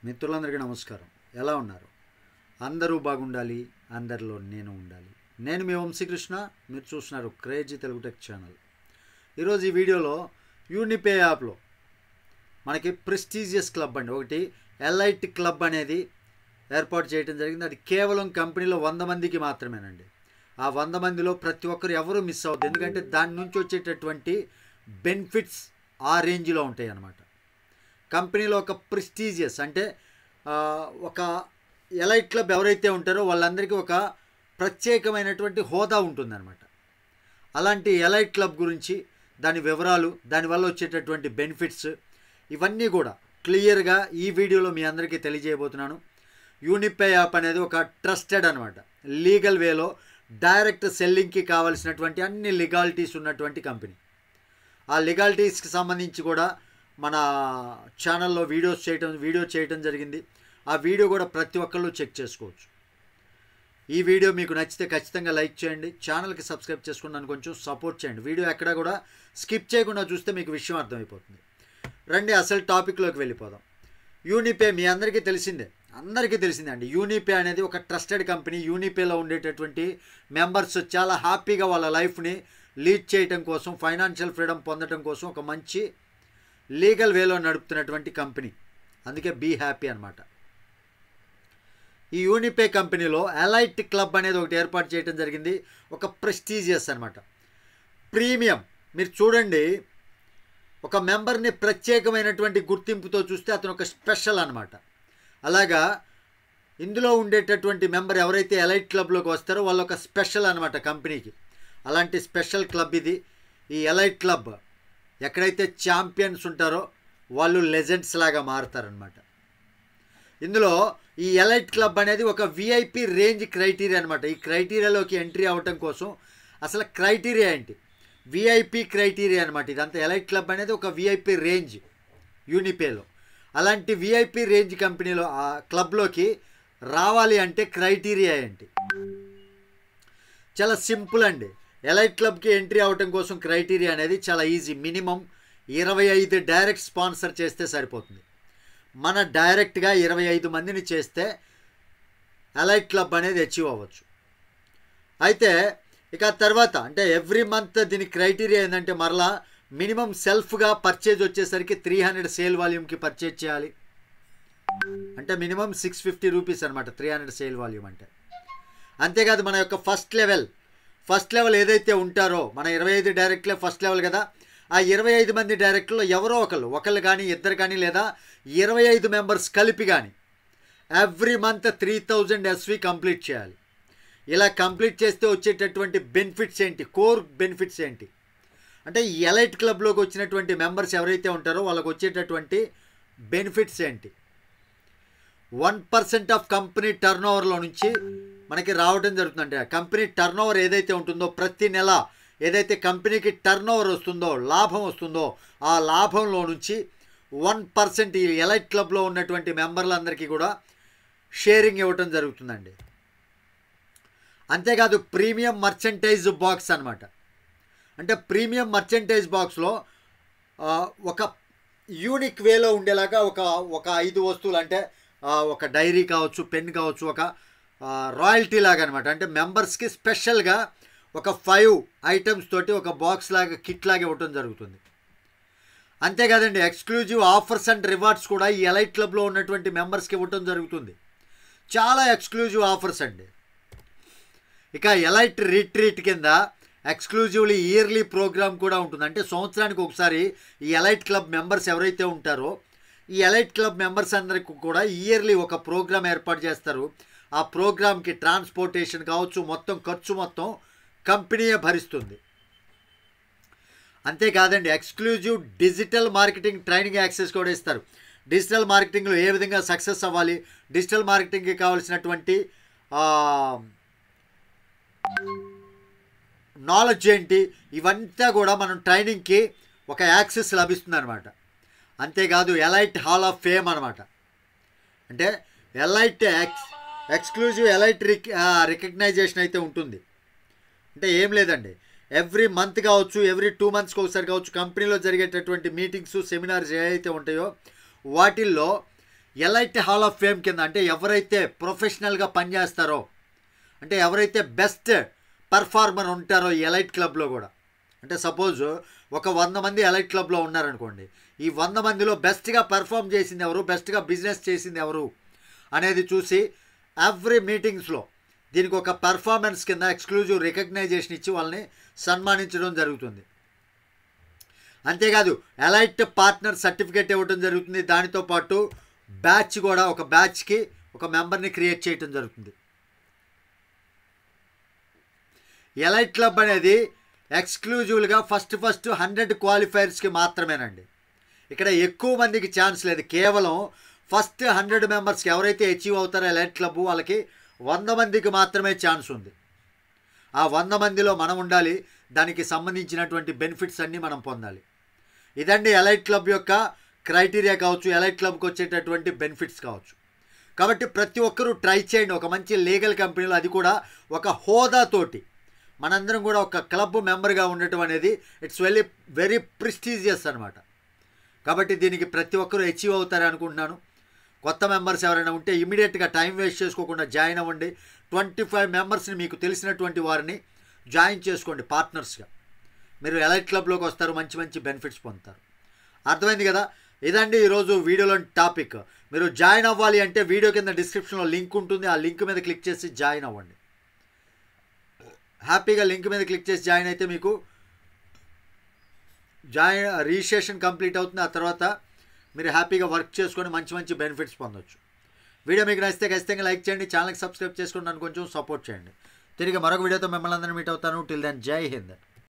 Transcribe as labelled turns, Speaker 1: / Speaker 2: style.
Speaker 1: మిత్రులందరికీ నమస్కారం. ఎలా ఉన్నారు? అందరూ బాగుండాలి, అందరిలో నేను ఉండాలి. నేను మీ వంశీకృష్ణ, మీరు చూస్తున్నారు క్రేజీ తెలుగు టెక్ ఛానల్. ఈరోజు ఈ వీడియోలో యూనిపే యాప్లో మనకి ప్రెస్టీజియస్ క్లబ్ అండి, ఒకటి ఎలైట్ క్లబ్ అనేది ఏర్పాటు చేయడం జరిగింది. అది కేవలం కంపెనీలో 100 మందికి మాత్రమేనండి. ఆ 100 మందిలో ప్రతి ఒక్కరు ఎవరు మిస్ అవ్వద్దు, ఎందుకంటే దాని నుంచి వచ్చేటటువంటి బెనిఫిట్స్ ఆ రేంజ్లో ఉంటాయి అన్నమాట. కంపెనీలో ఒక ప్రెస్టీజియస్ అంటే ఒక ఎలైట్ క్లబ్ ఎవరైతే ఉంటారో వాళ్ళందరికీ ఒక ప్రత్యేకమైనటువంటి హోదా ఉంటుందన్నమాట. అలాంటి ఎలైట్ క్లబ్ గురించి, దాని వివరాలు, దానివల్ల వచ్చేటటువంటి బెనిఫిట్స్ ఇవన్నీ కూడా క్లియర్గా ఈ వీడియోలో మీ అందరికీ తెలియజేయబోతున్నాను. యూనిపే యాప్ అనేది ఒక ట్రస్టెడ్ అనమాట, లీగల్ వేలో డైరెక్ట్ సెల్లింగ్కి కావాల్సినటువంటి అన్ని లీగాలిటీస్ ఉన్నటువంటి కంపెనీ. ఆ లీగాలిటీస్కి సంబంధించి కూడా మన ఛానల్లో వీడియో చేయడం జరిగింది. ఆ వీడియో కూడా ప్రతి ఒక్కళ్ళు చెక్ చేసుకోవచ్చు. ఈ వీడియో మీకు నచ్చితే ఖచ్చితంగా లైక్ చేయండి, ఛానల్కి సబ్స్క్రైబ్ చేసుకుని కొంచెం సపోర్ట్ చేయండి. వీడియో ఎక్కడా కూడా స్కిప్ చేయకుండా చూస్తే మీకు విషయం అర్థమైపోతుంది. రండి అసలు టాపిక్లోకి వెళ్ళిపోదాం. యూనిపే మీ అందరికీ తెలిసిందే అండి. యూనిపే అనేది ఒక ట్రస్టెడ్ కంపెనీ. యూనిపేలో ఉండేటటువంటి మెంబర్స్ చాలా హ్యాపీగా వాళ్ళ లైఫ్ని లీడ్ చేయడం కోసం, ఫైనాన్షియల్ ఫ్రీడమ్ పొందడం కోసం ఒక మంచి లీగల్ వేలో నడుపుతున్నటువంటి కంపెనీ. అందుకే బీ హ్యాపీ అనమాట. ఈ యూనిపే కంపెనీలో ఎలైట్ క్లబ్ అనేది ఒకటి ఏర్పాటు చేయడం జరిగింది. ఒక ప్రెస్టీజియస్ అనమాట, ప్రీమియం. మీరు చూడండి, ఒక మెంబర్ని ప్రత్యేకమైనటువంటి గుర్తింపుతో చూస్తే అతను ఒక స్పెషల్ అనమాట. అలాగా ఇందులో ఉండేటటువంటి మెంబర్ ఎవరైతే ఎలైట్ క్లబ్లోకి వస్తారో వాళ్ళు ఒక స్పెషల్ అనమాట కంపెనీకి. అలాంటి స్పెషల్ క్లబ్ ఇది. ఈ ఎలైట్ క్లబ్ ఎక్కడైతే ఛాంపియన్స్ ఉంటారో వాళ్ళు లెజెండ్స్ లాగా మారుతారనమాట. ఇందులో ఈ ఎలైట్ క్లబ్ అనేది ఒక విఐపి రేంజ్ క్రైటీరియా అనమాట. ఈ క్రైటీరియాలోకి ఎంట్రీ అవ్వటం కోసం అసలు క్రైటీరియా ఏంటి? విఐపి క్రైటీరియా అనమాట. ఇదంతా ఎలైట్ క్లబ్ అనేది ఒక విఐపి రేంజ్ యూనిపేలో. అలాంటి విఐపి రేంజ్ కంపెనీలో ఆ క్లబ్లోకి రావాలి అంటే క్రైటీరియా ఏంటి? చాలా సింపుల్ అండి. ఎలైట్ క్లబ్కి ఎంట్రీ అవ్వటం కోసం క్రైటీరియా అనేది చాలా ఈజీ. మినిమం 25 డైరెక్ట్ స్పాన్సర్ చేస్తే సరిపోతుంది. మన డైరెక్ట్గా 25 మందిని చేస్తే ఎలైట్ క్లబ్ అనేది అచీవ్ అవ్వచ్చు. అయితే ఇక తర్వాత అంటే ఎవ్రీ మంత్ దీని క్రైటీరియా ఏంటంటే మరలా మినిమం సెల్ఫ్గా పర్చేజ్ వచ్చేసరికి 300 సేల్ వాల్యూమ్కి పర్చేజ్ చేయాలి. అంటే మినిమం 650 రూపీస్ అనమాట 300 సేల్ వాల్యూమ్ అంటే. అంతేకాదు మన యొక్క ఫస్ట్ లెవెల్ ఏదైతే ఉంటారో, మన 25 డైరెక్ట్లే ఫస్ట్ లెవెల్ కదా, ఆ 25 మంది డైరెక్ట్లో ఎవరో ఒకళ్ళు కానీ ఇద్దరు కానీ లేదా 25 మెంబర్స్ కలిపి కానీ ఎవ్రీ మంత్ 3000 ఎస్వి కంప్లీట్ చేయాలి. ఇలా కంప్లీట్ చేస్తే వచ్చేటటువంటి బెనిఫిట్స్ ఏంటి? కోర్ బెనిఫిట్స్ ఏంటి అంటే ఈ ఎలైట్ క్లబ్లోకి వచ్చినటువంటి మెంబర్స్ ఎవరైతే ఉంటారో వాళ్ళకు వచ్చేటటువంటి బెనిఫిట్స్ ఏంటి? 1% ఆఫ్ కంపెనీ టర్న్ ఓవర్లో నుంచి మనకి రావడం జరుగుతుందంటే, కంపెనీ టర్న్ ఓవర్ ఏదైతే ఉంటుందో ప్రతి నెల ఏదైతే కంపెనీకి టర్న్ ఓవర్ వస్తుందో, లాభం వస్తుందో, ఆ లాభంలో నుంచి 1% ఈ ఎలైట్ క్లబ్లో ఉన్నటువంటి మెంబర్లందరికీ కూడా షేరింగ్ ఇవ్వటం జరుగుతుందండి. అంతేకాదు ప్రీమియం మర్చెంటైజ్ బాక్స్ అనమాట. అంటే ప్రీమియం మర్చెంటైజ్ బాక్స్లో ఒక యూనిక్ వేలో ఉండేలాగా ఒక 5 వస్తువులు, అంటే ఒక డైరీ కావచ్చు, పెన్ కావచ్చు, ఒక రాయల్టీ లాగా అనమాట. అంటే మెంబర్స్కి స్పెషల్గా ఒక 5 ఐటమ్స్ తోటి ఒక బాక్స్ లాగా, కిట్ లాగా ఇవ్వటం జరుగుతుంది. అంతేకాదండి ఎక్స్క్లూజివ్ ఆఫర్స్ అండ్ రివార్డ్స్ కూడా ఈ ఎలైట్ క్లబ్లో ఉన్నటువంటి మెంబర్స్కి ఇవ్వటం జరుగుతుంది. చాలా ఎక్స్క్లూజివ్ ఆఫర్స్ అండి. ఇక ఎలైట్ రిట్రీట్ కింద ఎక్స్క్లూజివ్లీ ఇయర్లీ ప్రోగ్రామ్ కూడా ఉంటుంది. అంటే సంవత్సరానికి ఒకసారి ఈ ఎలైట్ క్లబ్ మెంబర్స్ ఎవరైతే ఉంటారో ఈ ఎలైట్ క్లబ్ మెంబర్స్ అందరికీ కూడా ఇయర్లీ ఒక ప్రోగ్రామ్ ఏర్పాటు చేస్తారు. ఆ ప్రోగ్రామ్కి ట్రాన్స్పోర్టేషన్ కావచ్చు, మొత్తం ఖర్చు మొత్తం కంపెనీయే భరిస్తుంది. అంతేకాదండి exclusive digital marketing training access కూడా ఇస్తారు. డిజిటల్ మార్కెటింగ్లో ఏ విధంగా సక్సెస్ అవ్వాలి, డిజిటల్ మార్కెటింగ్కి కావాల్సినటువంటి నాలెడ్జ్ ఏంటి, ఇవంతా కూడా మనం ట్రైనింగ్కి ఒక యాక్సెస్ లభిస్తుంది అనమాట. అంతేకాదు ఎలైట్ హాల్ ఆఫ్ ఫేమ్ అనమాట. అంటే ఎలైట్ ఎక్స్క్లూజివ్ ఎలైట్ రికగ్నైజేషన్ అయితే ఉంటుంది. అంటే ఏం లేదండి, ఎవ్రీ మంత్ కావచ్చు, ఎవ్రీ 2 మంత్స్కి ఒకసారి కావచ్చు, కంపెనీలో జరిగేటటువంటి మీటింగ్స్, సెమినార్స్ ఏవైతే ఉంటాయో వాటిల్లో ఎలైట్ హాల్ ఆఫ్ ఫేమ్ కింద, అంటే ఎవరైతే ప్రొఫెషనల్గా పనిచేస్తారో, అంటే ఎవరైతే బెస్ట్ పర్ఫార్మర్ ఉంటారో ఎలైట్ క్లబ్లో కూడా, అంటే సపోజ్ ఒక 100 మంది ఎలైట్ క్లబ్లో ఉన్నారనుకోండి, ఈ 100 మందిలో బెస్ట్గా పర్ఫామ్ చేసింది ఎవరు, బెస్ట్గా బిజినెస్ చేసింది ఎవరు అనేది చూసి ఎవ్రీ మీటింగ్స్లో దీనికి ఒక పర్ఫార్మెన్స్ కింద ఎక్స్క్లూజివ్ రికగ్నైజేషన్ ఇచ్చి వాళ్ళని సన్మానించడం జరుగుతుంది. అంతేకాదు ఎలైట్ పార్ట్నర్ సర్టిఫికేట్ ఇవ్వడం జరుగుతుంది. దానితో పాటు బ్యాచ్ కూడా, ఒక బ్యాచ్కి ఒక మెంబర్ని క్రియేట్ చేయడం జరుగుతుంది. ఎలైట్ క్లబ్ అనేది ఎక్స్క్లూజివ్గా ఫస్ట్ 100 క్వాలిఫైర్స్కి మాత్రమేనండి. ఇక్కడ ఎక్కువ మందికి ఛాన్స్ లేదు. కేవలం ఫస్ట్ 100 మెంబర్స్కి ఎవరైతే అచీవ్ అవుతారో ఎలైట్ క్లబ్ వాళ్ళకి 100 మందికి మాత్రమే ఛాన్స్ ఉంది. ఆ 100 మందిలో మనం ఉండాలి. దానికి సంబంధించినటువంటి బెనిఫిట్స్ అన్నీ మనం పొందాలి. ఇదండి ఎలైట్ క్లబ్ యొక్క క్రైటీరియా కావచ్చు, ఎలైట్ క్లబ్కి వచ్చేటటువంటి బెనిఫిట్స్ కావచ్చు. కాబట్టి ప్రతి ఒక్కరూ ట్రై చేయండి. ఒక మంచి లీగల్ కంపెనీలో, అది కూడా ఒక హోదాతోటి మనందరం కూడా ఒక క్లబ్ మెంబర్గా ఉండటం అనేది ఇట్స్ వెరీ ప్రెస్టీజియస్ అనమాట. కాబట్టి దీనికి ప్రతి ఒక్కరూ అచీవ్ అవుతారని అనుకుంటున్నాను. కొత్త మెంబర్స్ ఎవరైనా ఉంటే ఇమీడియట్గా టైం వేస్ట్ చేసుకోకుండా జాయిన్ అవ్వండి. 25 మెంబర్స్ని, మీకు తెలిసినటువంటి వారిని జాయిన్ చేసుకోండి పార్ట్నర్స్గా. మీరు ఎలైట్ క్లబ్లోకి వస్తారు, మంచి మంచి బెనిఫిట్స్ పొందుతారు. అర్థమైంది కదా? ఇదండి ఈరోజు వీడియోలోని టాపిక్. మీరు జాయిన్ అవ్వాలి అంటే వీడియో కింద డిస్క్రిప్షన్లో లింక్ ఉంటుంది. ఆ లింక్ మీద క్లిక్ చేసి జాయిన్ అవ్వండి. హ్యాపీగా లింక్ మీద క్లిక్ చేసి జాయిన్ అయితే మీకు రిజిస్ట్రేషన్ కంప్లీట్ అవుతుంది. ఆ తర్వాత మీరు హ్యాపీగా వర్క్ చేసుకొని మంచి మంచి బెనిఫిట్స్ పొందొచ్చు. వీడియో మీకు నచ్చితే ఖచ్చితంగా లైక్ చేయండి, ఛానల్కి సబ్స్క్రైబ్ చేసుకొని నన్ను కొంచెం సపోర్ట్ చేయండి. తిరిగి మరొక వీడియోతో మిమ్మల్ని అందరినీ మీట్ అవుతాను. టిల్ దెన్ జై హింద్.